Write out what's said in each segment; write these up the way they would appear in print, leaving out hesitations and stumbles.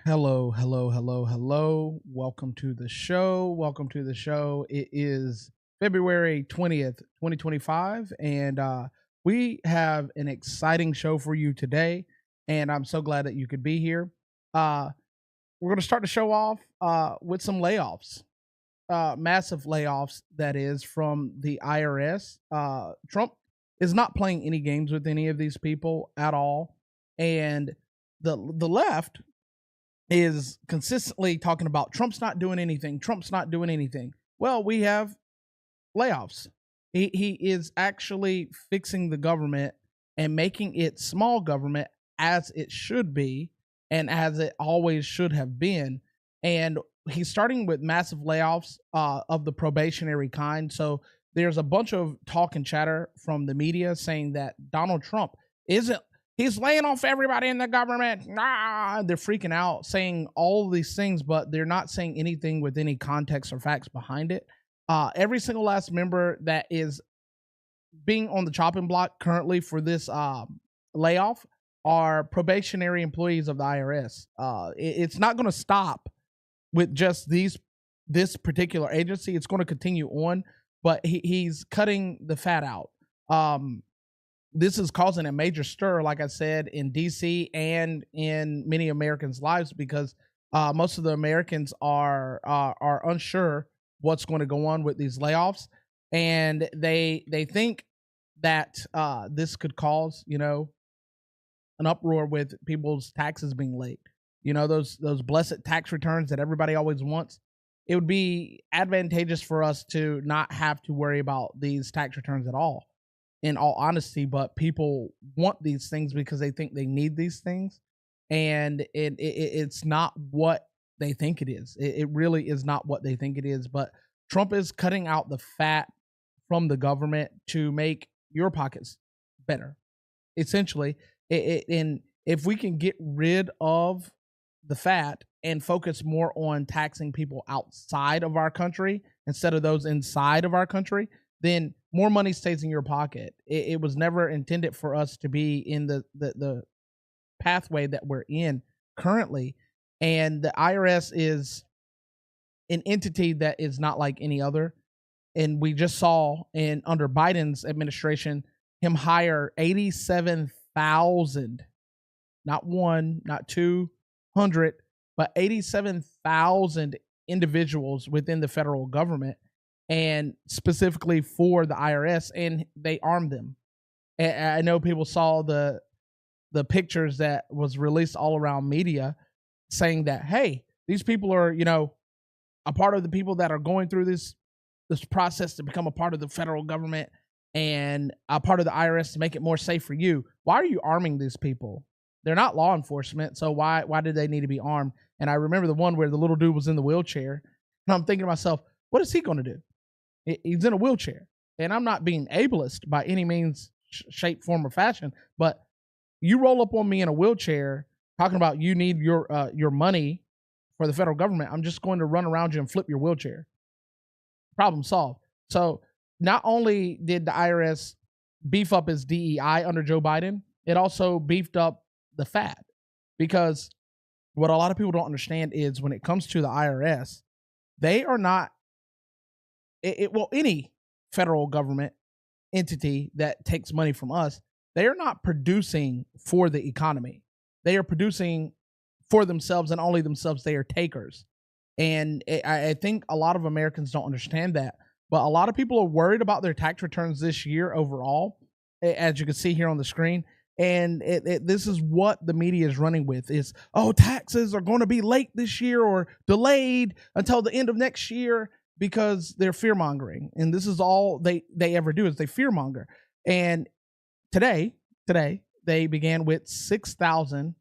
Hello, hello, hello, hello. Welcome to the show. Welcome to the show. It is February 20th, 2025, and we have an exciting show for you today. And I'm so glad that you could be here. Uh, we're going to start the show off with some layoffs, massive layoffs, that is, from the IRS. Trump is not playing any games with any of these people at all. And the left is consistently talking about Trump's not doing anything. Trump's not doing anything. Well, we have layoffs. He is actually fixing the government and making it small government as it should be and as it always should have been. And he's starting with massive layoffs of the probationary kind. So there's a bunch of talk and chatter from the media saying that Donald Trump isn't he's laying off everybody in the government. They're freaking out, saying all of these things, but they're not saying anything with any context or facts behind it. Every single last member that is being on the chopping block currently for this layoff are probationary employees of the IRS. It's not going to stop with just this particular agency. It's going to continue on, but he's cutting the fat out. This is causing a major stir, like I said, in DC and in many Americans' lives because most of the Americans are unsure what's going to go on with these layoffs, and they think that this could cause an uproar with people's taxes being late. Those blessed tax returns that everybody always wants. It would be advantageous for us to not have to worry about these tax returns at all, in all honesty, but people want these things because they think they need these things, and it's not what they think it is. It really is not what they think it is. But Trump is cutting out the fat from the government to make your pockets better, essentially. And if we can get rid of the fat and focus more on taxing people outside of our country instead of those inside of our country, then more money stays in your pocket. It was never intended for us to be in the pathway that we're in currently. And the IRS is an entity that is not like any other. And we just saw in under Biden's administration him hire 87,000, not one, not 200, but 87,000 individuals within the federal government, and specifically for the IRS, and they armed them. And I know people saw the pictures that was released all around media saying that, hey, these people are, a part of the people that are going through this process to become a part of the federal government and a part of the IRS to make it more safe for you. Why are you arming these people? They're not law enforcement, so why did they need to be armed? And I remember the one where the little dude was in the wheelchair, and I'm thinking to myself, what is he going to do? He's in a wheelchair, and I'm not being ableist by any means, shape, form, or fashion. But you roll up on me in a wheelchair, talking about you need your money for the federal government. I'm just going to run around you and flip your wheelchair. Problem solved. So not only did the IRS beef up its DEI under Joe Biden, it also beefed up the fat, because what a lot of people don't understand is when it comes to the IRS, they are not well, any federal government entity that takes money from us, they are not producing for the economy. They are producing for themselves and only themselves. They are takers. And I think a lot of Americans don't understand that. But a lot of people are worried about their tax returns this year overall, as you can see here on the screen. And this is what the media is running with is, oh, taxes are going to be late this year or delayed until the end of next year, because they're fear mongering. And this is all they ever do is they fear monger. And today they began with 6,000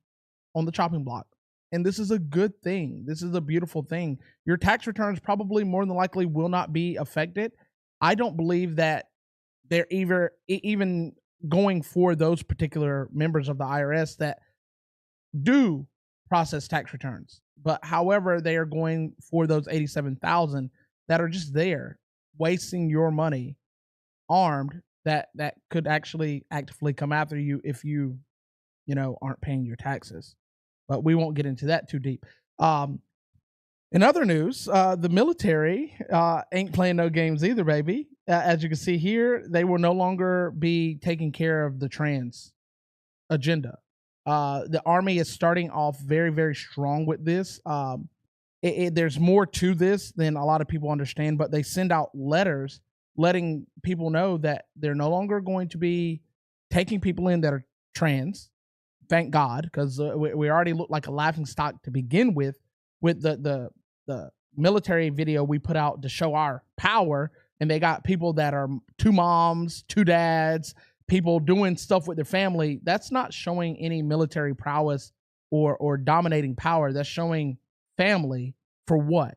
on the chopping block. And this is a good thing. This is a beautiful thing. Your tax returns probably more than likely will not be affected. I don't believe that they're even going for those particular members of the IRS that do process tax returns. But however, they are going for those 87,000 that are just there wasting your money, armed, that could actually actively come after you if you aren't paying your taxes. but we won't get into that too deep. In other news, the military ain't playing no games either, baby. As you can see here, they will no longer be taking care of the trans agenda. The Army is starting off very, very strong with this. There's more to this than a lot of people understand, but they send out letters letting people know that they're no longer going to be taking people in that are trans. Thank God, because we already look like a laughing stock to begin with the military video we put out to show our power, and they got people that are two moms, two dads, people doing stuff with their family. That's not showing any military prowess or dominating power. That's showing family for what?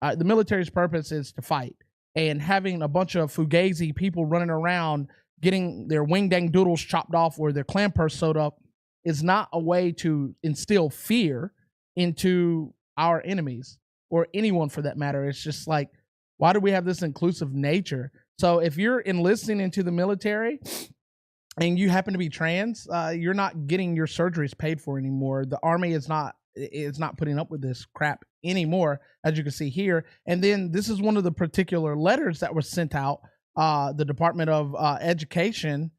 The military's purpose is to fight, and having a bunch of fugazi people running around getting their wing dang doodles chopped off or their clam purse sewed up is not a way to instill fear into our enemies or anyone for that matter. It's just like, why do we have this inclusive nature? So if you're enlisting into the military and you happen to be trans, you're not getting your surgeries paid for anymore. The Army is not putting up with this crap anymore, as you can see here. And then this is one of the particular letters that were sent out. The Department of Education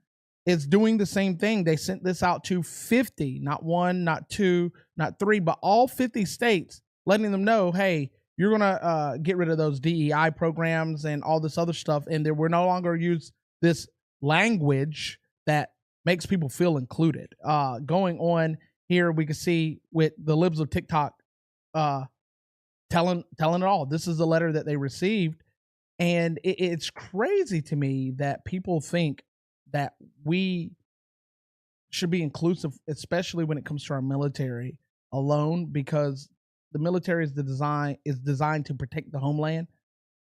is doing the same thing. They sent this out to 50, not one, not two, not three, but all 50 states, letting them know, hey, you're going to get rid of those DEI programs and all this other stuff. And we're no longer use this language that makes people feel included. Going on here, we can see with the libs of TikTok telling it all. This is the letter that they received. And it's crazy to me that people think that we should be inclusive, especially when it comes to our military alone, because the military is designed to protect the homeland.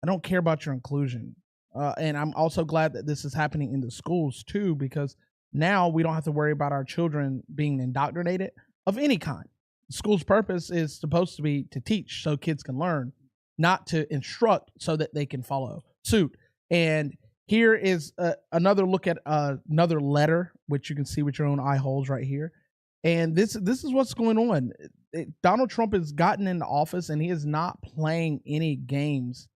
I don't care about your inclusion. And I'm also glad that this is happening in the schools too, because now we don't have to worry about our children being indoctrinated of any kind. The school's purpose is supposed to be to teach so kids can learn, not to instruct so that they can follow suit. And here is another look at another letter, which you can see with your own eye holes right here. And this is what's going on. Donald Trump has gotten into office and he is not playing any games.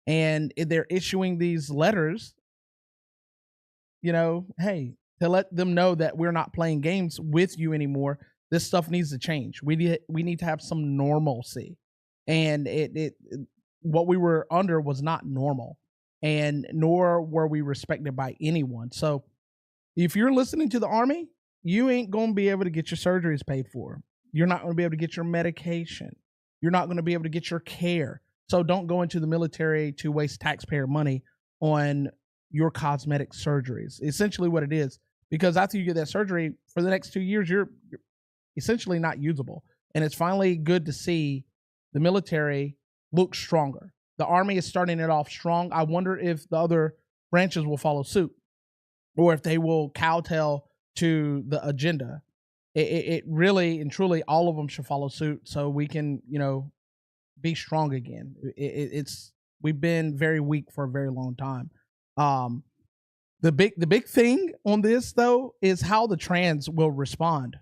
And they're issuing these letters, hey, to let them know that we're not playing games with you anymore. This stuff needs to change. We need to have some normalcy. And what we were under was not normal, and nor were we respected by anyone. So if you're listening to the Army, you ain't going to be able to get your surgeries paid for. You're not going to be able to get your medication. You're not going to be able to get your care. So don't go into the military to waste taxpayer money on your cosmetic surgeries. Essentially what it is, because after you get that surgery for the next 2 years, you're essentially not usable. And it's finally good to see the military look stronger. The Army is starting it off strong. I wonder if the other branches will follow suit, or if they will kowtow to the agenda. It really and truly, all of them should follow suit so we can, be strong again. We've been very weak for a very long time. The big thing on this though is how the trans will respond.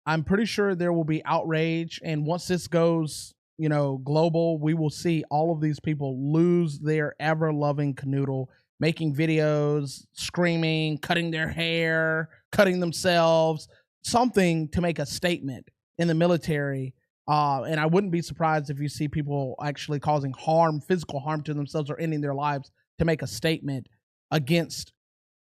I'm pretty sure there will be outrage, and once this goes, global, we will see all of these people lose their ever-loving canoodle, making videos, screaming, cutting their hair, cutting themselves, something to make a statement in the military. And I wouldn't be surprised if you see people actually causing harm, physical harm to themselves or ending their lives to make a statement against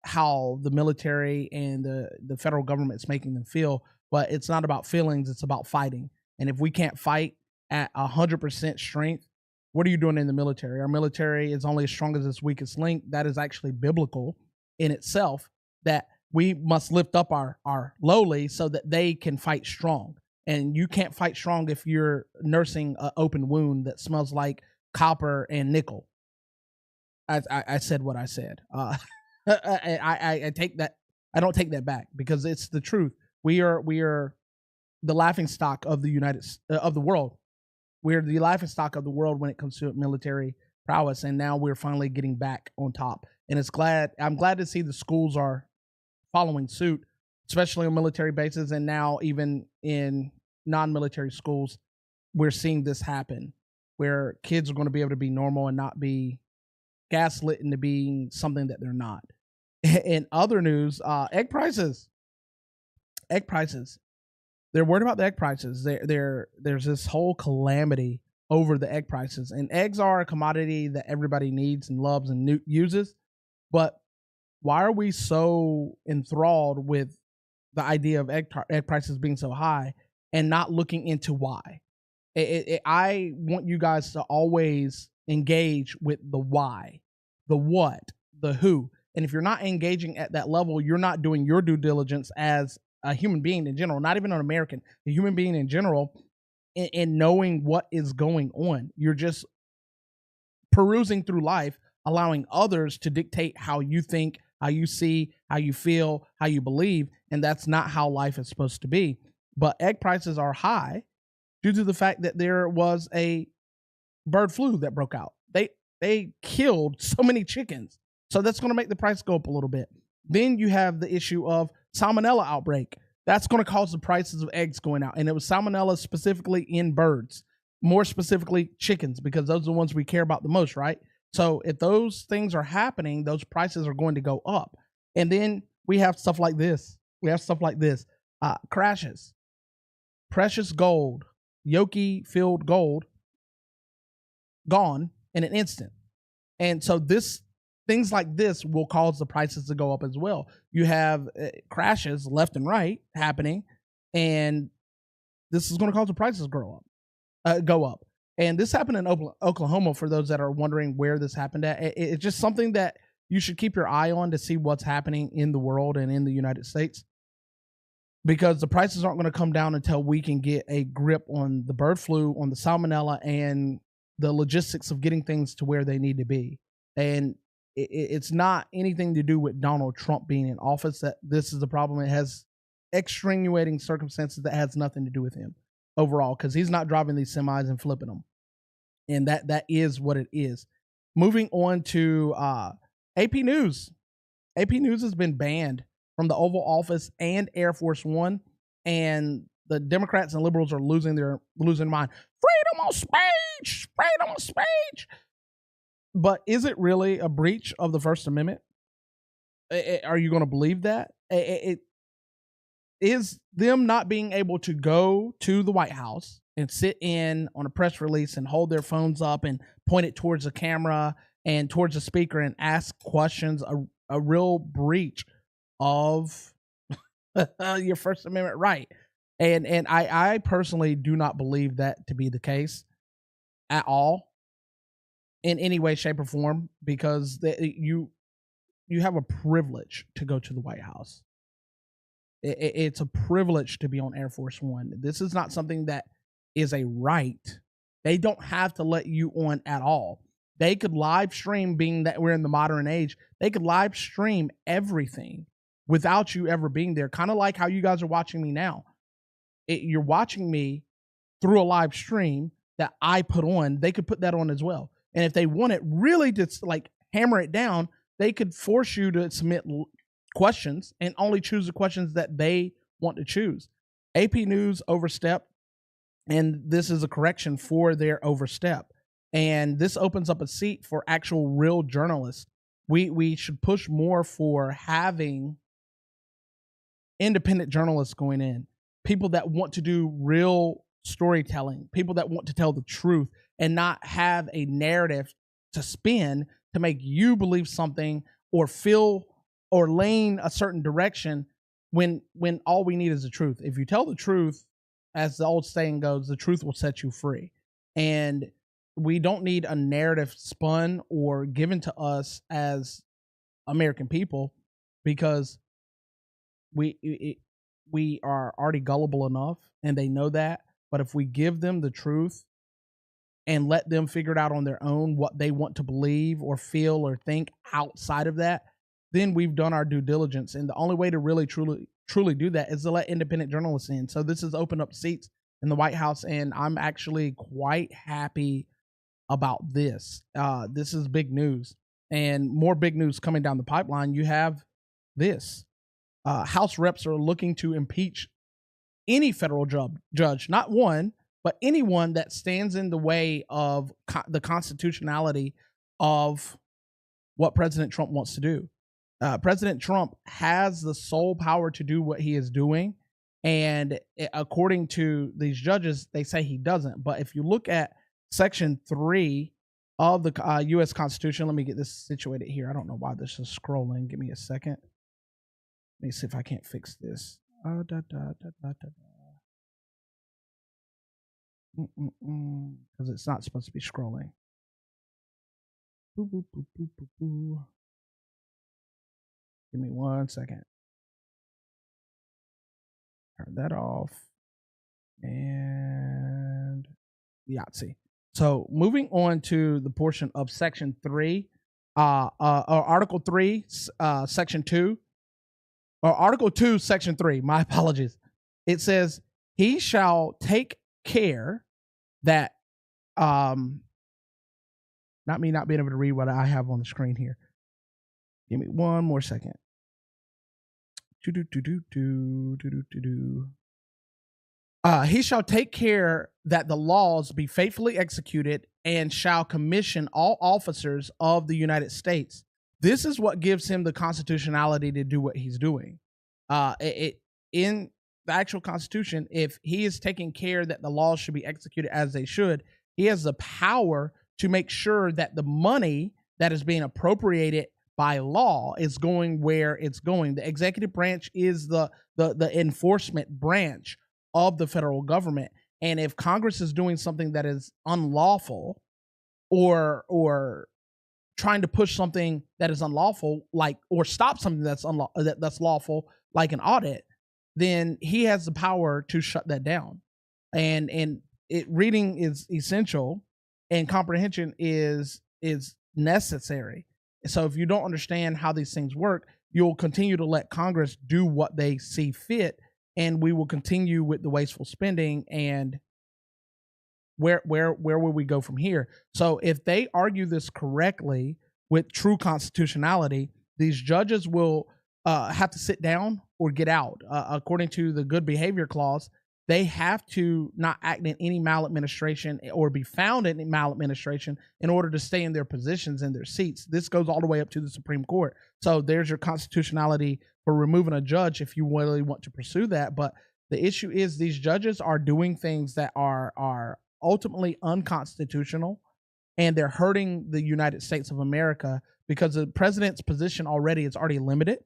how the military and the federal government is making them feel. But it's not about feelings, it's about fighting. And if we can't fight at 100% strength, what are you doing in the military? Our military is only as strong as its weakest link. That is actually biblical in itself, that we must lift up our lowly so that they can fight strong. And you can't fight strong if you're nursing an open wound that smells like copper and nickel. I said what I said. I take that. I don't take that back, because it's the truth. We are the laughingstock of the world. We're the laughingstock of the world when it comes to military prowess, and now we're finally getting back on top. And I'm glad to see the schools are following suit, especially on military bases, and now even in non-military schools, we're seeing this happen, where kids are going to be able to be normal and not be gaslit into being something that they're not. In other news, egg prices. Egg prices. They're worried about the egg prices. There's this whole calamity over the egg prices, and eggs are a commodity that everybody needs and loves and uses. But why are we so enthralled with the idea of egg prices being so high and not looking into why? I want you guys to always engage with the why, the what, the who. And if you're not engaging at that level, you're not doing your due diligence as a human being in general, not even an American, a human being in general, in knowing what is going on. You're just perusing through life, allowing others to dictate how you think, how you see, how you feel, how you believe. And that's not how life is supposed to be. But egg prices are high due to the fact that there was a bird flu that broke out. They killed so many chickens. So that's going to make the price go up a little bit. Then you have the issue of salmonella outbreak. That's going to cause the prices of eggs going out. And it was salmonella specifically in birds, more specifically chickens, because those are the ones we care about the most, right? So if those things are happening, those prices are going to go up. And then we have stuff like this. Crashes. Precious gold, Yoki filled gold, gone in an instant. And so things like this will cause the prices to go up as well. You have crashes left and right happening, and this is going to cause the prices go up. And this happened in Oklahoma, for those that are wondering where this happened at. It's just something that you should keep your eye on to see what's happening in the world and in the United States, because the prices aren't going to come down until we can get a grip on the bird flu, on the salmonella, and the logistics of getting things to where they need to be. And it's not anything to do with Donald Trump being in office that this is the problem. It has extenuating circumstances that has nothing to do with him overall, because he's not driving these semis and flipping them. And that is what it is. Moving on to AP News. AP News has been banned from the Oval Office and Air Force One, and the Democrats and liberals are losing mind. Freedom of speech, freedom of speech. But is it really a breach of the First Amendment? Are you going to believe that? It is them not being able to go to the White House and sit in on a press release and hold their phones up and point it towards the camera and towards the speaker and ask questions, a real breach of your First Amendment right. And I personally do not believe that to be the case at all, in any way, shape, or form, because you have a privilege to go to the White House. It's a privilege to be on Air Force One. This is not something that is a right. They don't have to let you on at all. They could live stream, being that we're in the modern age, they could live stream everything without you ever being there. Kind of like how you guys are watching me now. You're watching me through a live stream that I put on. They could put that on as well. And if they want it really to like hammer it down, they could force you to submit questions and only choose the questions that they want to choose. AP News overstepped, and this is a correction for their overstep. And this opens up a seat for actual real journalists. We should push more for having independent journalists going in, people that want to do real storytelling, people that want to tell the truth and not have a narrative to spin to make you believe something or feel or lean a certain direction when all we need is the truth. If you tell the truth, as the old saying goes, the truth will set you free. And we don't need a narrative spun or given to us as American people, because we are already gullible enough, and they know that. But if we give them the truth and let them figure it out on their own, what they want to believe or feel or think outside of that, then we've done our due diligence. And the only way to really truly do that is to let independent journalists in. So this has opened up seats in the White House, and I'm actually quite happy about this. This is big news, and more big news coming down the pipeline. You have this. House reps are looking to impeach any federal judge, not one, but anyone that stands in the way of the constitutionality of what President Trump wants to do. President Trump has the sole power to do what he is doing. And according to these judges, they say he doesn't. But if you look at Section 3 of the U.S. Constitution, let me get this situated here. I don't know why this is scrolling. Give me a second. Let me see if I can't fix this. Because it's not supposed to be scrolling. Boo, boo, boo, boo, boo, boo. Give me 1 second. Turn that off. And Yahtzee. So moving on to the portion of Section 3, Article 3, Section 2, or Article 2, Section 3, my apologies. It says, he shall take care that, not me not being able to read what I have on the screen here. Give me 1 more second. He shall take care that the laws be faithfully executed and shall commission all officers of the United States. This is what gives him the constitutionality to do what he's doing. In the actual Constitution, if he is taking care that the laws should be executed as they should, he has the power to make sure that the money that is being appropriated by law is going where it's going. The executive branch is the enforcement branch of the federal government. And if Congress is doing something that is unlawful or trying to push something that is unlawful, like, or stop something that's that's lawful, like an audit, then he has the power to shut that down. And reading is essential, and comprehension is necessary. So if you don't understand how these things work, you'll continue to let Congress do what they see fit, and we will continue with the wasteful spending. And where will we go from here? So if they argue this correctly with true constitutionality, these judges will have to sit down or get out. According to the good behavior clause, they have to not act in any maladministration or be found in maladministration in order to stay in their positions and their seats. This goes all the way up to the Supreme Court. So there's your constitutionality for removing a judge if you really want to pursue that. But the issue is these judges are doing things that are ultimately unconstitutional, and they're hurting the United States of America because the president's position already is already limited.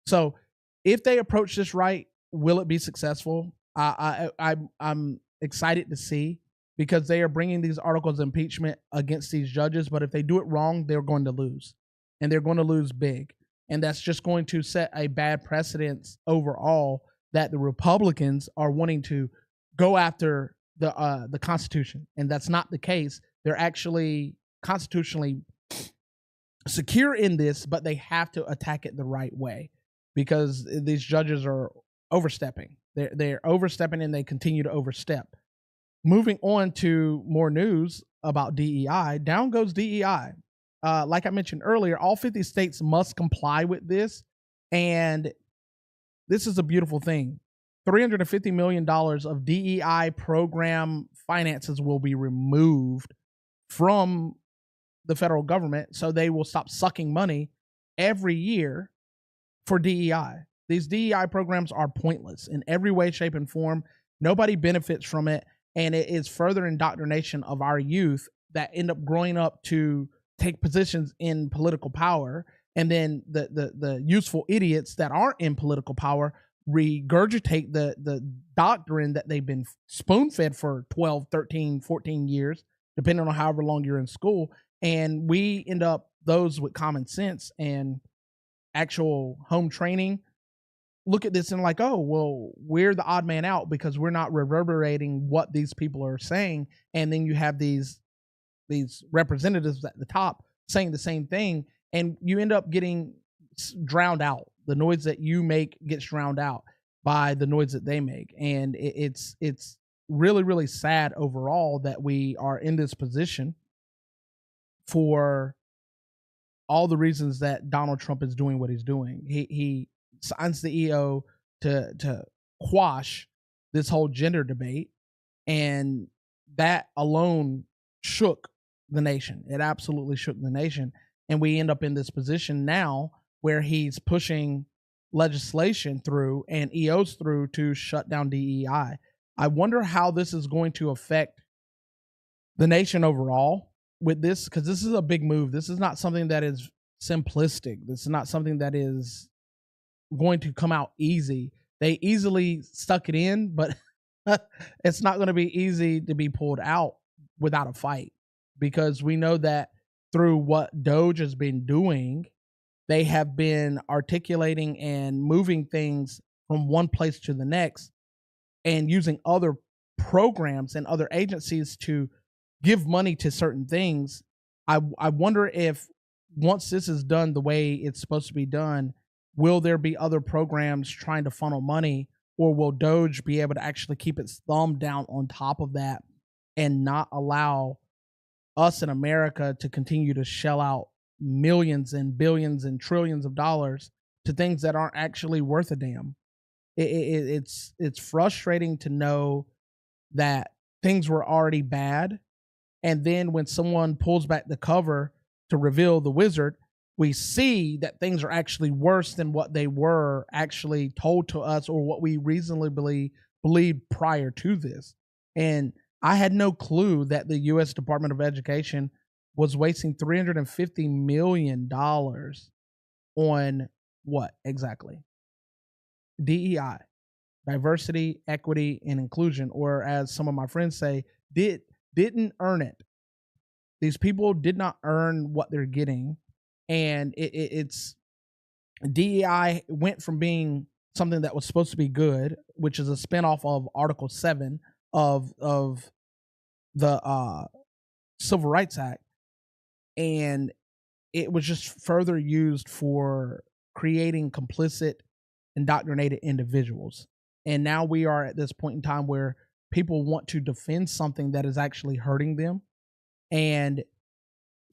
So if they approach this right, will it be successful? I'm excited to see, because they are bringing these articles of impeachment against these judges. But if they do it wrong, they're going to lose, and they're going to lose big. And that's just going to set a bad precedence overall, that the Republicans are wanting to go after the Constitution. And that's not the case. They're actually constitutionally secure in this, but they have to attack it the right way, because these judges are overstepping. They're overstepping, and they continue to overstep. Moving on to more news about DEI, down goes DEI. Like I mentioned earlier, all 50 states must comply with this, and this is a beautiful thing. $350 million of DEI program finances will be removed from the federal government, so they will stop sucking money every year for DEI. These DEI programs are pointless in every way, shape, and form. Nobody benefits from it, and it is further indoctrination of our youth that end up growing up to take positions in political power, and then the useful idiots that aren't in political power regurgitate the doctrine that they've been spoon-fed for 12, 13, 14 years, depending on however long you're in school. And we end up, those with common sense and actual home training, look at this and like, oh, well, we're the odd man out because we're not reverberating what these people are saying. And then you have these representatives at the top saying the same thing, and you end up getting drowned out. The noise that you make gets drowned out by the noise that they make. And it's really, really sad overall that we are in this position for all the reasons that Donald Trump is doing what he's doing. He signs the EO to quash this whole gender debate, and that alone shook the nation. It absolutely shook the nation, and we end up in this position now where he's pushing legislation through and EOs through to shut down DEI. I wonder how this is going to affect the nation overall with this, because this is a big move. This is not something that is simplistic. This is not something that is going to come out easy. They easily stuck it in, but it's not going to be easy to be pulled out without a fight, because we know that through what Doge has been doing, they have been articulating and moving things from one place to the next and using other programs and other agencies to give money to certain things. I wonder if once this is done the way it's supposed to be done, will there be other programs trying to funnel money, or will Doge be able to actually keep its thumb down on top of that and not allow us in America to continue to shell out millions and billions and trillions of dollars to things that aren't actually worth a damn? It's frustrating to know that things were already bad, and then when someone pulls back the cover to reveal the wizard, we see that things are actually worse than what they were actually told to us, or what we reasonably believed prior to this. And I had no clue that the U.S. Department of Education was wasting $350 million on what exactly? DEI, diversity, equity, and inclusion, or as some of my friends say, didn't earn it. These people did not earn what they're getting, and it's DEI went from being something that was supposed to be good, which is a spinoff of Article 7 of the Civil Rights Act, and it was just further used for creating complicit, indoctrinated individuals. And now we are at this point in time where people want to defend something that is actually hurting them, and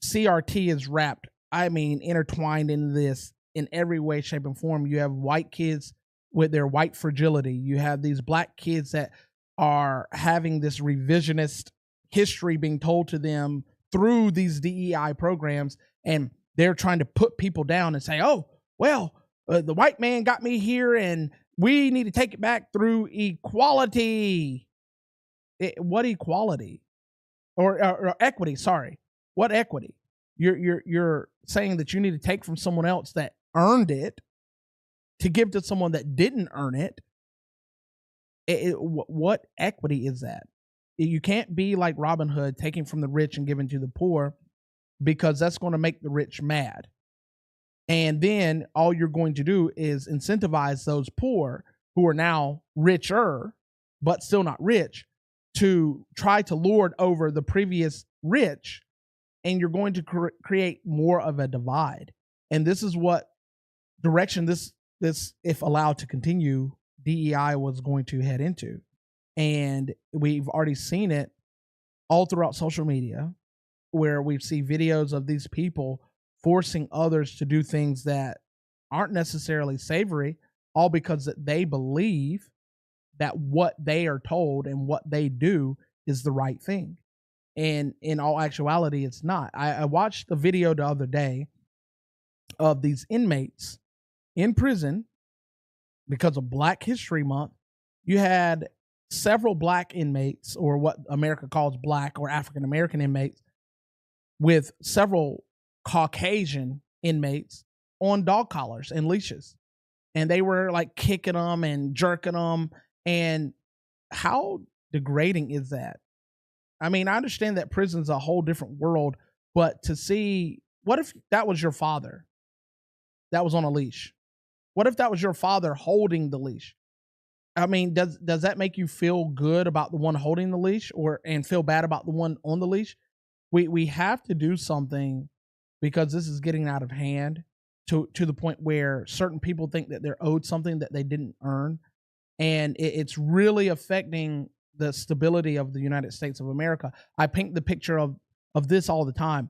CRT is wrapped, intertwined in this in every way, shape, and form. You have white kids with their white fragility. You have these black kids that are having this revisionist history being told to them through these DEI programs, and they're trying to put people down and say, oh, well, the white man got me here, and we need to take it back through equality. What equality? Or equity, sorry. What equity? You're saying that you need to take from someone else that earned it to give to someone that didn't earn it. What equity is that? You can't be like Robin Hood, taking from the rich and giving to the poor, because that's going to make the rich mad. And then all you're going to do is incentivize those poor, who are now richer but still not rich, to try to lord over the previous rich, and you're going to create more of a divide. And this is what direction this, if allowed to continue, DEI was going to head into. And we've already seen it all throughout social media, where we see videos of these people forcing others to do things that aren't necessarily savory, all because that they believe that what they are told and what they do is the right thing. And in all actuality, it's not. I watched a video the other day of these inmates in prison because of Black History Month. You had several Black inmates, or what America calls Black or African American inmates, with several Caucasian inmates on dog collars and leashes. And they were like kicking them and jerking them. And how degrading is that? I mean, I understand that prison's a whole different world, but to see, what if that was your father that was on a leash? What if that was your father holding the leash? I mean, does that make you feel good about the one holding the leash, and feel bad about the one on the leash? We have to do something, because this is getting out of hand to the point where certain people think that they're owed something that they didn't earn. And it's really affecting the stability of the United States of America. I paint the picture of this all the time.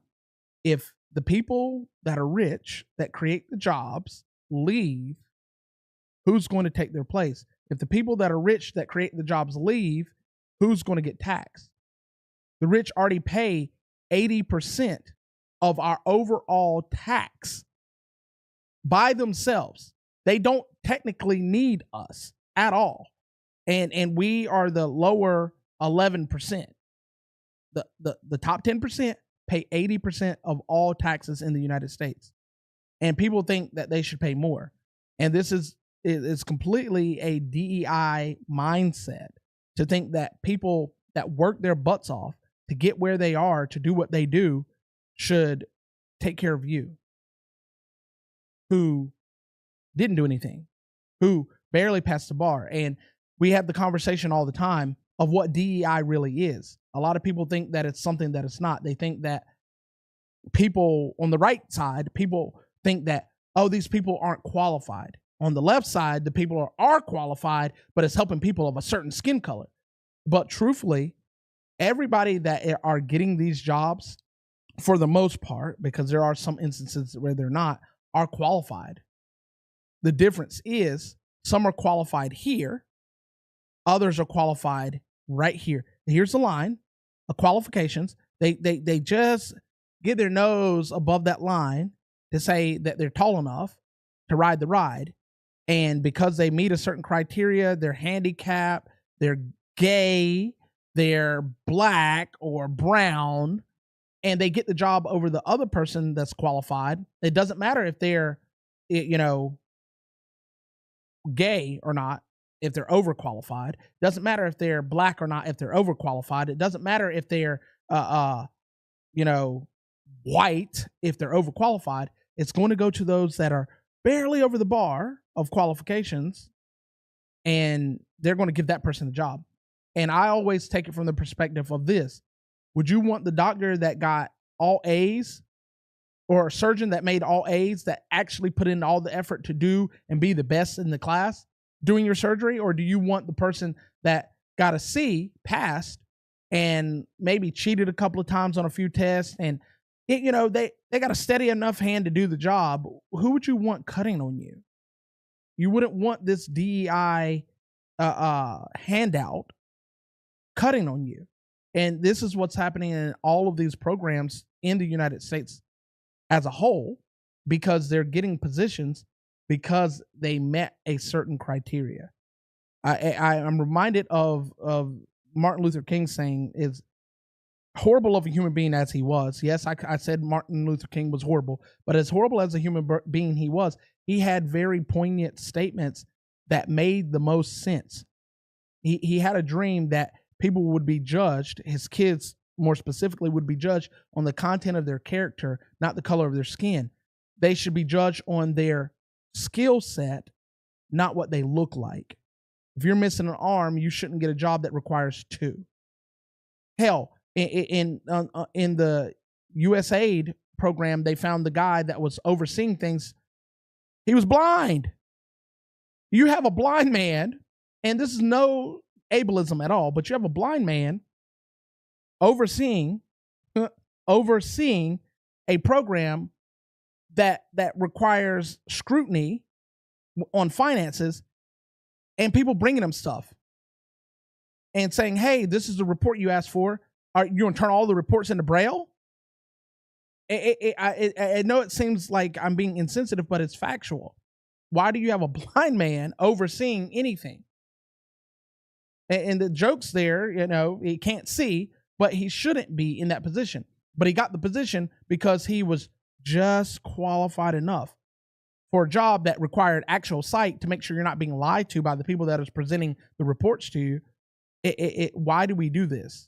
If the people that are rich, that create the jobs, leave, who's going to take their place? If the people that are rich that create the jobs leave, who's going to get taxed? The rich already pay 80% of our overall tax by themselves. They don't technically need us at all. And we are the lower 11%. The top 10% pay 80% of all taxes in the United States. And people think that they should pay more. And this is completely a DEI mindset to think that people that work their butts off to get where they are, to do what they do, should take care of you, who didn't do anything, who barely passed the bar. And we have the conversation all the time of what DEI really is. A lot of people think that it's something that it's not. They think that people on the right side, people think that, oh, these people aren't qualified. On the left side, the people are qualified, but it's helping people of a certain skin color. But truthfully, everybody that are getting these jobs, for the most part, because there are some instances where they're not, are qualified. The difference is some are qualified here, others are qualified right here. Here's the line of qualifications. They just get their nose above that line to say that they're tall enough to ride the ride. And because they meet a certain criteria, they're handicapped, they're gay, they're black or brown, and they get the job over the other person that's qualified. It doesn't matter if they're, gay or not, if they're overqualified. It doesn't matter if they're black or not, if they're overqualified. It doesn't matter if they're, white, if they're overqualified. It's going to go to those that are barely over the bar of qualifications, and they're going to give that person the job. And I always take it from the perspective of this. Would you want the doctor that got all A's, or a surgeon that made all A's, that actually put in all the effort to do and be the best in the class doing your surgery? Or do you want the person that got a C, passed, and maybe cheated a couple of times on a few tests, and they got a steady enough hand to do the job? Who would you want cutting on you? You wouldn't want this DEI handout cutting on you. And this is what's happening in all of these programs in the United States as a whole, because they're getting positions because they met a certain criteria. I'm reminded of Martin Luther King saying, is horrible of a human being as he was. Yes, I said Martin Luther King was horrible, but as horrible as a human being he was, he had very poignant statements that made the most sense. He had a dream that people would be judged, his kids more specifically would be judged on the content of their character, not the color of their skin. They should be judged on their skill set, not what they look like. If you're missing an arm, you shouldn't get a job that requires two. Hell, in the USAID program, they found the guy that was overseeing things. He was blind. You have a blind man, and this is no ableism at all, but you have a blind man overseeing a program that requires scrutiny on finances, and people bringing him stuff and saying, hey, this is the report you asked for. Are you going to turn all the reports into Braille? I know it seems like I'm being insensitive, but it's factual. Why do you have a blind man overseeing anything? And the joke's there, he can't see, but he shouldn't be in that position. But he got the position because he was just qualified enough for a job that required actual sight to make sure you're not being lied to by the people that is presenting the reports to you. Why do we do this?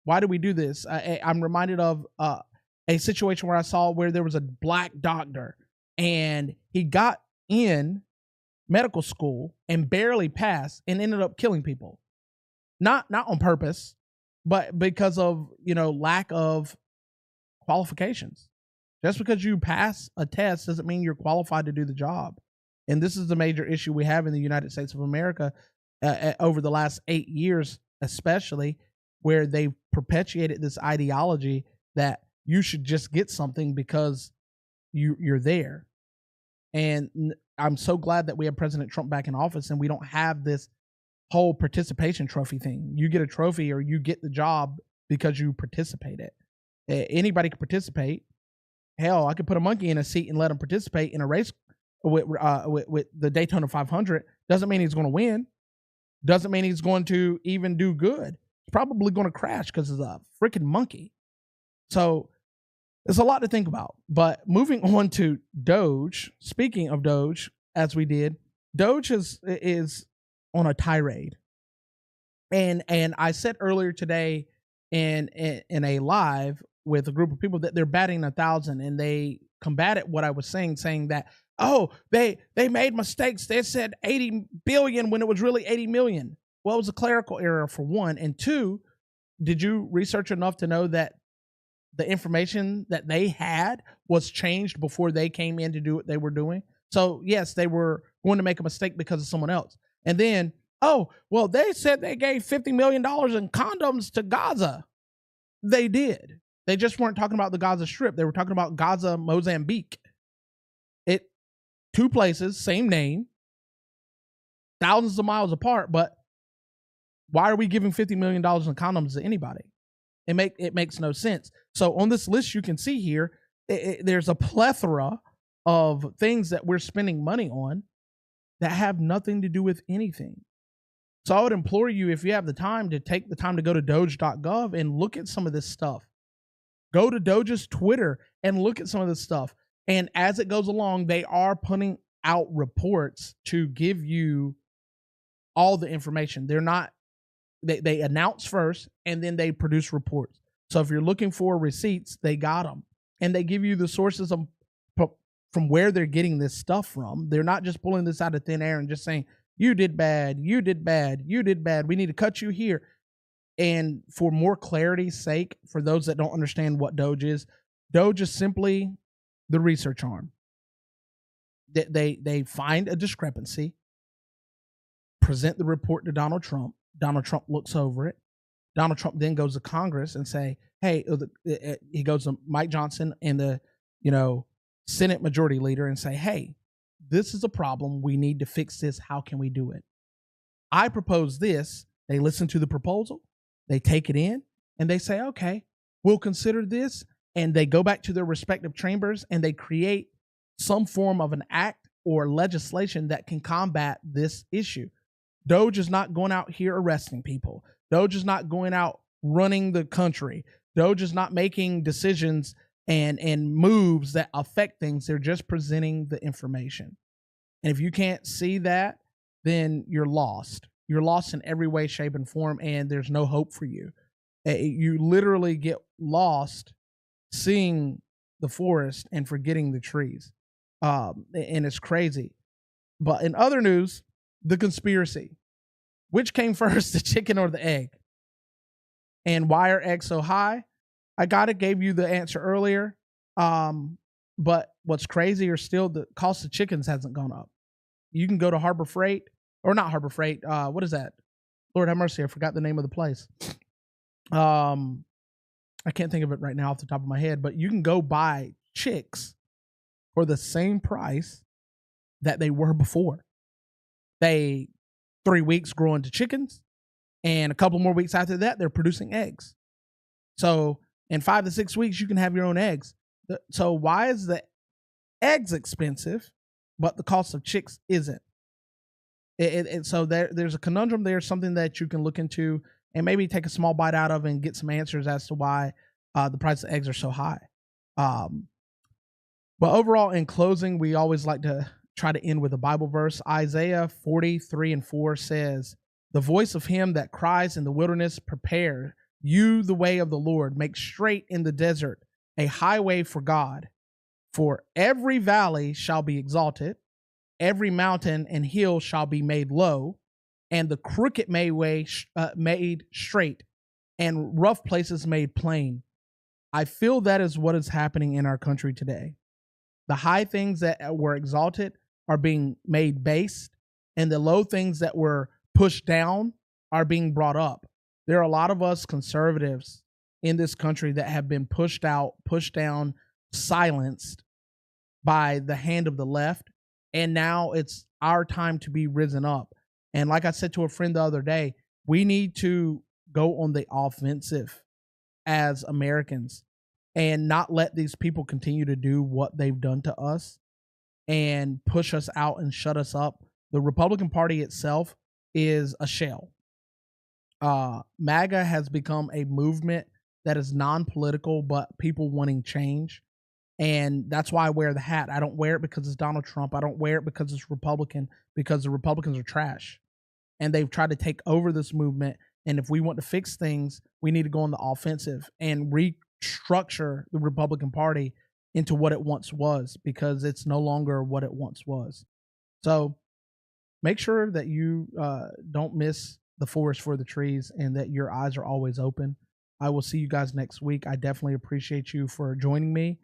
Why do we do this? I'm reminded of a situation where I saw where there was a black doctor, and he got in medical school and barely passed and ended up killing people. Not on purpose, but because of, lack of qualifications. Just because you pass a test doesn't mean you're qualified to do the job. And this is the major issue we have in the United States of America over the last 8 years, especially, where they've perpetuated this ideology that you should just get something because you're there. And I'm so glad that we have President Trump back in office and we don't have this whole participation trophy thing. You get a trophy or you get the job because you participated. Anybody can participate. Hell, I could put a monkey in a seat and let him participate in a race with the Daytona 500. Doesn't mean he's going to win. Doesn't mean he's going to even do good. He's probably going to crash because it's a freaking monkey. So there's a lot to think about. But moving on to Doge, speaking of Doge, as we did, Doge is on a tirade. And I said earlier today in a live with a group of people that they're batting 1,000, and they combated what I was saying that, oh, they made mistakes. They said 80 billion when it was really 80 million. Well, it was a clerical error for one. And two, did you research enough to know that the information that they had was changed before they came in to do what they were doing? So yes, they were going to make a mistake because of someone else. And then, oh, well, they said they gave $50 million in condoms to Gaza. They did. They just weren't talking about the Gaza Strip. They were talking about Gaza, Mozambique. Two places, same name, thousands of miles apart, but why are we giving $50 million in condoms to anybody? It makes no sense. So on this list you can see here, there's a plethora of things that we're spending money on that have nothing to do with anything. So I would implore you, if you have the time, to take the time to go to doge.gov and look at some of this stuff. Go to Doge's Twitter and look at some of this stuff. And as it goes along, they are putting out reports to give you all the information. They're not, they announce first and then they produce reports. So if you're looking for receipts, they got them. And they give you the sources of from where they're getting this stuff from. They're not just pulling this out of thin air and just saying, you did bad, you did bad, you did bad. We need to cut you here. And for more clarity's sake, for those that don't understand what Doge is simply the research arm. They find a discrepancy, present the report to Donald Trump. Donald Trump looks over it. Donald Trump then goes to Congress and say, hey, he goes to Mike Johnson and the, Senate Majority Leader and say, hey, this is a problem. We need to fix this. How can we do it? I propose this. They listen to the proposal. They take it in and they say, okay, we'll consider this. And they go back to their respective chambers and they create some form of an act or legislation that can combat this issue. Doge is not going out here arresting people. Doge is not going out running the country. Doge is not making decisions and moves that affect things. They're just presenting the information. And if you can't see that, then you're lost. You're lost in every way, shape, and form, and there's no hope for you. You literally get lost seeing the forest and forgetting the trees. And it's crazy. But in other news, the conspiracy. Which came first, the chicken or the egg? And why are eggs so high? I gave you the answer earlier. But what's crazier still, the cost of chickens hasn't gone up. You can go to Harbor Freight, or not Harbor Freight. What is that? Lord have mercy, I forgot the name of the place. I can't think of it right now off the top of my head, but you can go buy chicks for the same price that they were before. 3 weeks grow into chickens, and a couple more weeks after that, they're producing eggs. So in 5 to 6 weeks, you can have your own eggs. So why is the eggs expensive, but the cost of chicks isn't? So there's a conundrum there, something that you can look into and maybe take a small bite out of and get some answers as to why the price of eggs are so high. But overall, in closing, we always like to try to end with a Bible verse. Isaiah 43:4 says, "The voice of him that cries in the wilderness, prepare you the way of the Lord, make straight in the desert a highway for God. For every valley shall be exalted, every mountain and hill shall be made low, and the crooked way made straight, and rough places made plain." I feel that is what is happening in our country today. The high things that were exalted are being made base, and the low things that were pushed down are being brought up. There are a lot of us conservatives in this country that have been pushed out, pushed down, silenced by the hand of the left. And now it's our time to be risen up. And like I said to a friend the other day, we need to go on the offensive as Americans and not let these people continue to do what they've done to us and push us out and shut us up. The Republican Party itself is a shell. MAGA has become a movement that is non-political, but people wanting change. And that's why I wear the hat. I don't wear it because it's Donald Trump. I don't wear it because it's Republican, because the Republicans are trash. And they've tried to take over this movement. And if we want to fix things, we need to go on the offensive and restructure the Republican Party into what it once was, because it's no longer what it once was. So make sure that you don't miss the forest for the trees and that your eyes are always open. I will see you guys next week. I definitely appreciate you for joining me.